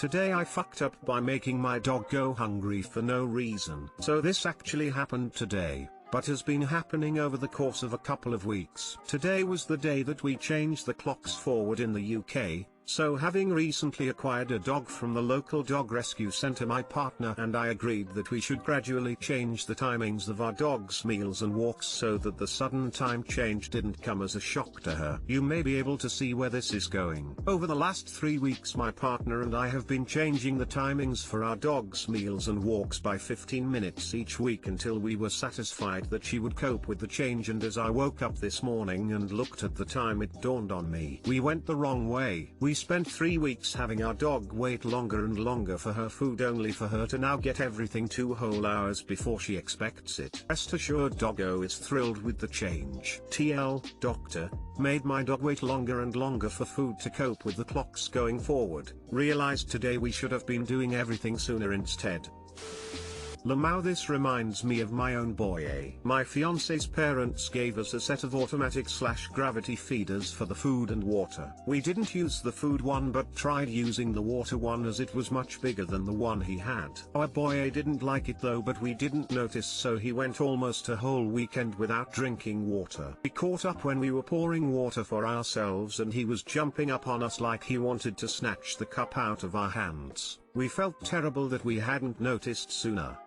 Today I fucked up by making my dog go hungry for no reason. So this actually happened today, but has been happening over the course of a couple of weeks. Today was the day that we changed the clocks forward in the UK, so having recently acquired a dog from the local dog rescue centre, my partner and I agreed that we should gradually change the timings of our dog's meals and walks so that the sudden time change didn't come as a shock to her. You may be able to see where this is going. Over the last 3 weeks my partner and I have been changing the timings for our dog's meals and walks by 15 minutes each week until we were satisfied that she would cope with the change, and as I woke up this morning and looked at the time, it dawned on me. We went the wrong way. We spent 3 weeks having our dog wait longer and longer for her food, only for her to now get everything 2 whole hours before she expects it. Rest assured Doggo is thrilled with the change. TL, doctor, made my dog wait longer and longer for food to cope with the clocks going forward. Realized today we should have been doing everything sooner instead. Lamau, this reminds me of my own boy. My fiance's parents gave us a set of automatic/gravity feeders for the food and water. We didn't use the food one but tried using the water one as it was much bigger than the one he had. Our boy didn't like it though, but we didn't notice, so he went almost a whole weekend without drinking water. We caught up when we were pouring water for ourselves and he was jumping up on us like he wanted to snatch the cup out of our hands. We felt terrible that we hadn't noticed sooner.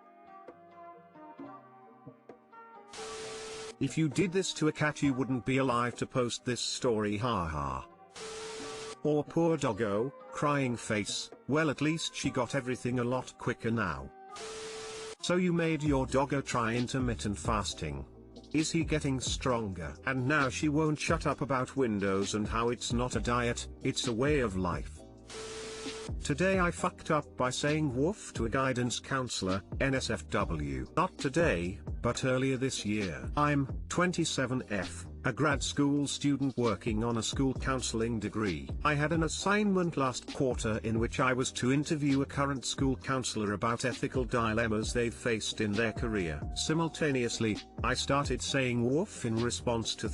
If you did this to a cat you wouldn't be alive to post this story, haha. Or poor doggo, crying face, well at least she got everything a lot quicker now. So you made your doggo try intermittent fasting. Is he getting stronger? And now she won't shut up about Windows and how it's not a diet, it's a way of life. Today I fucked up by saying woof to a guidance counselor, NSFW. Not today, but earlier this year. I'm 27F, a grad school student working on a school counseling degree. I had an assignment last quarter in which I was to interview a current school counselor about ethical dilemmas they've faced in their career. Simultaneously, I started saying woof in response to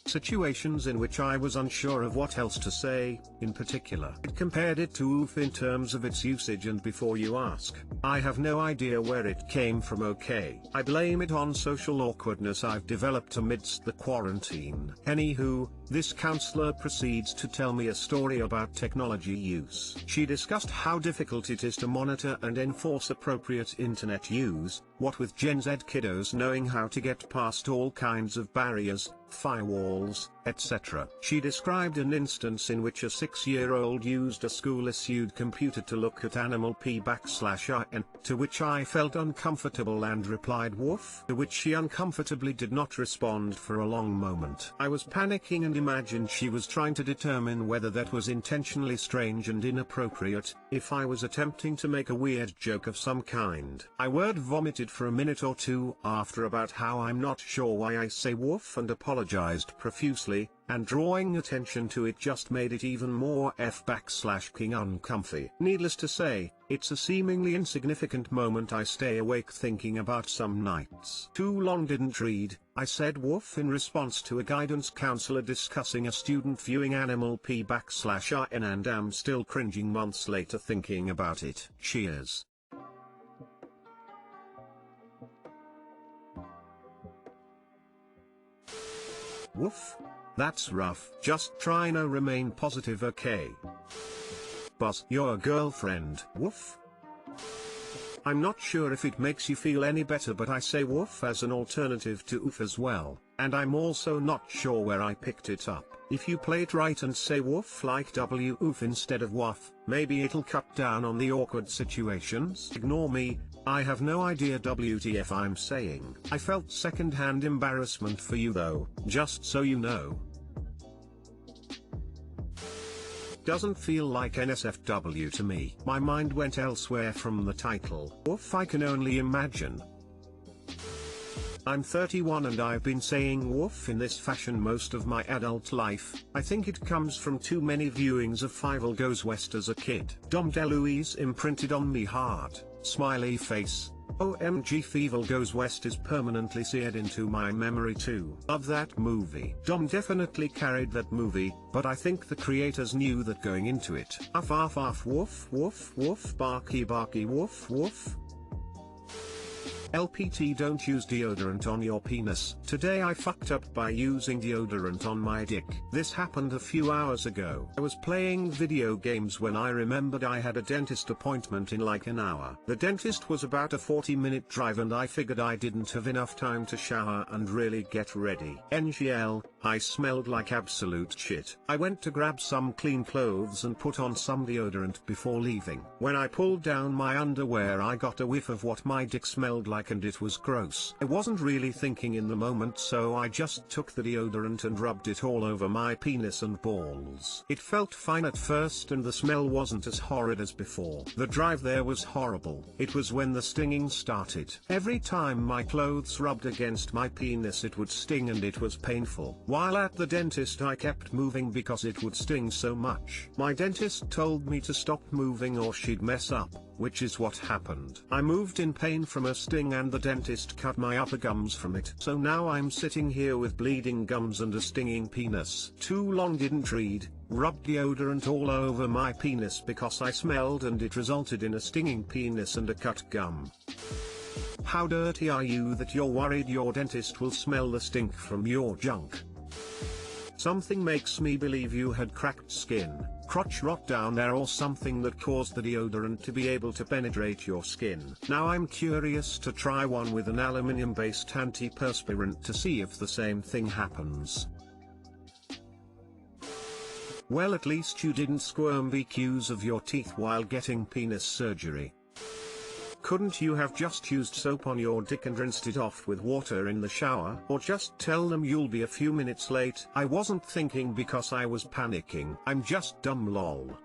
situations in which I was unsure of what else to say. In particular, it compared it to oof in terms of its usage, and before you ask, I have no idea where it came from. Okay, I blame it on social awkwardness I've developed amidst the quarantine. Anywho, this counselor proceeds to tell me a story about technology use. She discussed how difficult it is to monitor and enforce appropriate internet use, what with Gen Z kiddos knowing how to get past all kinds of barriers, firewalls, etc. She described an instance in which a 6-year-old used a school-issued computer to look at animal p/in, to which I felt uncomfortable and replied woof, to which she uncomfortably did not respond for a long moment. I was panicking and imagined she was trying to determine whether that was intentionally strange and inappropriate, if I was attempting to make a weird joke of some kind. I word vomited for a minute or two after about how I'm not sure why I say woof and apologized profusely, and drawing attention to it just made it even more f/king uncomfy. Needless to say, it's a seemingly insignificant moment I stay awake thinking about some nights. Too long didn't read. I said woof in response to a guidance counselor discussing a student viewing animal p/in, and am still cringing months later thinking about it. Cheers. Woof. That's rough. Just trying to remain positive, okay? Buzz, your girlfriend. Woof. I'm not sure if it makes you feel any better, but I say woof as an alternative to oof as well, and I'm also not sure where I picked it up. If you play it right and say woof like w oof instead of woof, maybe it'll cut down on the awkward situations. Ignore me, I have no idea WTF I'm saying. I felt second-hand embarrassment for you though, just so you know. Doesn't feel like NSFW to me. My mind went elsewhere from the title. Woof, I can only imagine. I'm 31 and I've been saying woof in this fashion most of my adult life. I think it comes from too many viewings of Fievel Goes West as a kid. Dom DeLuise imprinted on me hard. Smiley face. OMG, Fievel Goes West is permanently seared into my memory too. Love that movie. Dom definitely carried that movie, but I think the creators knew that going into it. Uff uff uff woof woof woof barky barky woof woof. LPT, don't use deodorant on your penis. Today I fucked up by using deodorant on my dick. This happened a few hours ago. I was playing video games when I remembered I had a dentist appointment in like an hour. The dentist was about a 40-minute drive and I figured I didn't have enough time to shower and really get ready. NGL, I smelled like absolute shit. I went to grab some clean clothes and put on some deodorant before leaving. When I pulled down my underwear I got a whiff of what my dick smelled like and it was gross. I wasn't really thinking in the moment, so I just took the deodorant and rubbed it all over my penis and balls. It felt fine at first and the smell wasn't as horrid as before. The drive there was horrible. It was when the stinging started. Every time my clothes rubbed against my penis it would sting and it was painful. While at the dentist I kept moving because it would sting so much. My dentist told me to stop moving or she'd mess up, which is what happened. I moved in pain from a sting and the dentist cut my upper gums from it. So now I'm sitting here with bleeding gums and a stinging penis. Too long didn't read, rubbed deodorant all over my penis because I smelled and it resulted in a stinging penis and a cut gum. How dirty are you that you're worried your dentist will smell the stink from your junk? Something makes me believe you had cracked skin, crotch rot down there or something that caused the deodorant to be able to penetrate your skin. Now I'm curious to try one with an aluminium-based antiperspirant to see if the same thing happens. Well, at least you didn't squirm BQs of your teeth while getting penis surgery. Couldn't you have just used soap on your dick and rinsed it off with water in the shower? Or just tell them you'll be a few minutes late? I wasn't thinking because I was panicking. I'm just dumb lol.